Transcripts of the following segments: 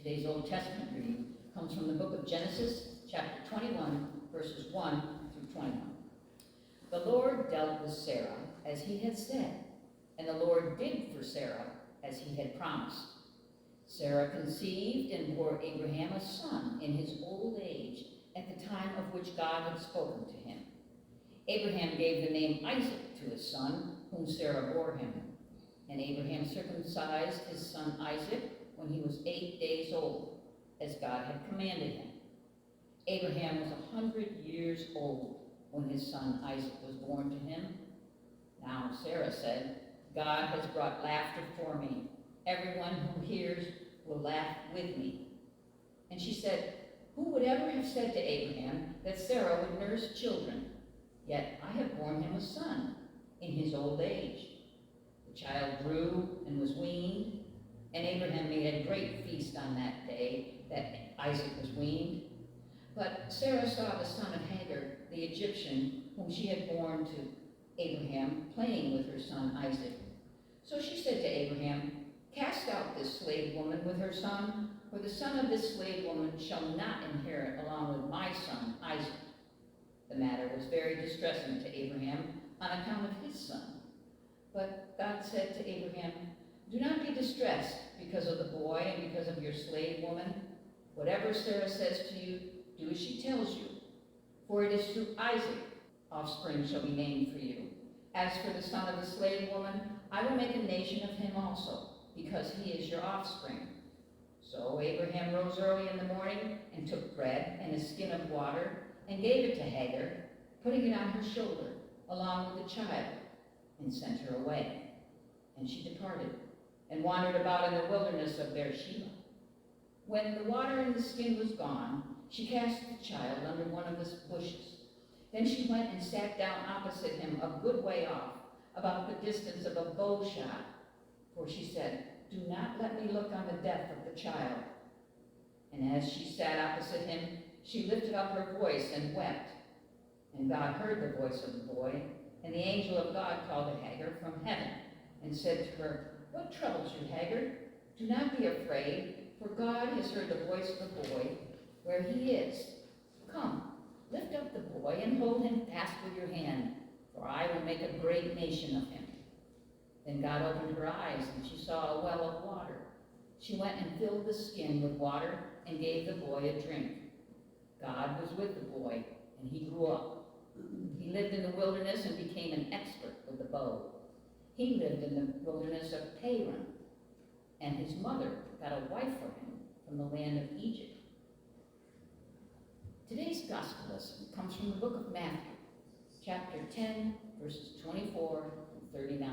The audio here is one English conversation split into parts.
Today's Old Testament reading comes from the book of Genesis, chapter 21, verses 1 through 21. The Lord dealt with Sarah as he had said, and the Lord did for Sarah as he had promised. Sarah conceived and bore Abraham a son in his old age at the time of which God had spoken to him. Abraham gave the name Isaac to his son, whom Sarah bore him. And Abraham circumcised his son Isaac when he was 8 days old, as God had commanded him. Abraham was 100 years old when his son Isaac was born to him. Now Sarah said, God has brought laughter for me. Everyone who hears will laugh with me. And she said, who would ever have said to Abraham that Sarah would nurse children? Yet I have borne him a son in his old age. The child grew and was weaned, and Abraham made a great feast on that day that Isaac was weaned. But Sarah saw the son of Hagar, the Egyptian, whom she had borne to Abraham, playing with her son Isaac. So she said to Abraham, cast out this slave woman with her son, for the son of this slave woman shall not inherit along with my son Isaac. The matter was very distressing to Abraham on account of his son. But God said to Abraham, do not be distressed because of the boy and because of your slave woman. Whatever Sarah says to you, do as she tells you. For it is through Isaac offspring shall be named for you. As for the son of the slave woman, I will make a nation of him also, because he is your offspring. So Abraham rose early in the morning and took bread and a skin of water and gave it to Hagar, putting it on her shoulder along with the child, and sent her away. And she departed and wandered about in the wilderness of Beersheba. When the water in the skin was gone, she cast the child under one of the bushes. Then she went and sat down opposite him a good way off, about the distance of a bow shot. For she said, do not let me look on the death of the child. And as she sat opposite him, she lifted up her voice and wept. And God heard the voice of the boy, and the angel of God called to Hagar from heaven and said to her, what troubles you, Hagar? Do not be afraid, for God has heard the voice of the boy where he is. Come, lift up the boy and hold him fast with your hand, for I will make a great nation of him. Then God opened her eyes, and she saw a well of water. She went and filled the skin with water and gave the boy a drink. God was with the boy, and he grew up. He lived in the wilderness and became an expert with the bow. He lived in the wilderness of Paran, and his mother got a wife for him from the land of Egypt. Today's gospel lesson comes from the book of Matthew, chapter 10, verses 24 through 39.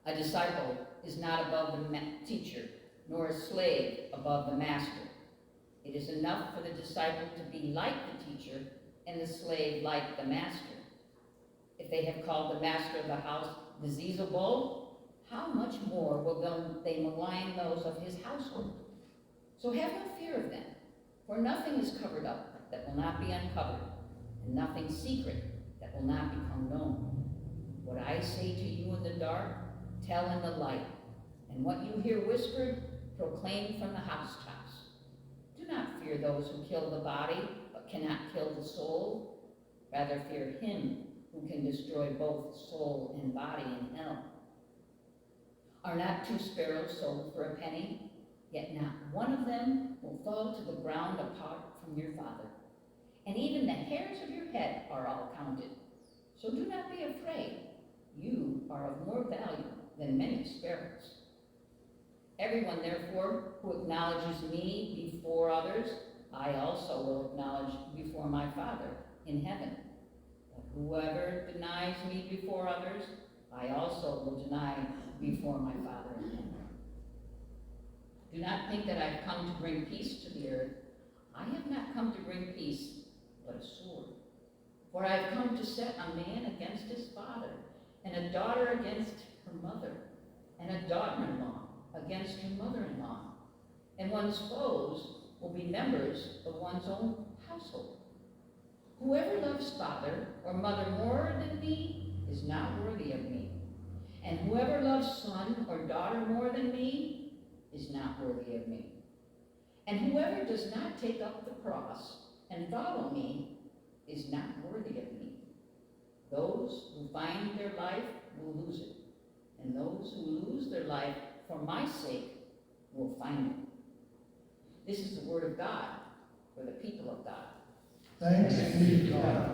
A disciple is not above the teacher, nor a slave above the master. It is enough for the disciple to be like the teacher and the slave like the master. If they have called the master of the house Beelzebul, how much more will they malign those of his household? So have no fear of them, for nothing is covered up that will not be uncovered, and nothing secret that will not become known. What I say to you in the dark, tell in the light, and what you hear whispered, proclaim from the housetops. Do not fear those who kill the body, but cannot kill the soul. Rather fear him who can destroy both soul and body in hell. Are not 2 sparrows sold for a penny? Yet not one of them will fall to the ground apart from your Father. And even the hairs of your head are all counted. So do not be afraid. You are of more value than many sparrows. Everyone, therefore, who acknowledges me before others, I also will acknowledge before my Father in heaven. But whoever denies me before others, I also will deny before my Father in heaven. Do not think that I have come to bring peace to the earth. I have not come to bring peace, but a sword. For I have come to set a man against his father, and a daughter against her mother, and a daughter-in-law against her mother-in-law. And one's foes will be members of one's own household. Whoever loves father or mother more than me is not worthy of me. And whoever loves son or daughter more than me is not worthy of me. And whoever does not take up the cross and follow me is not worthy of me. Those who find their life will lose it, and those who lose their life for my sake will find it. This is the word of God for the people of God. Thanks be to God.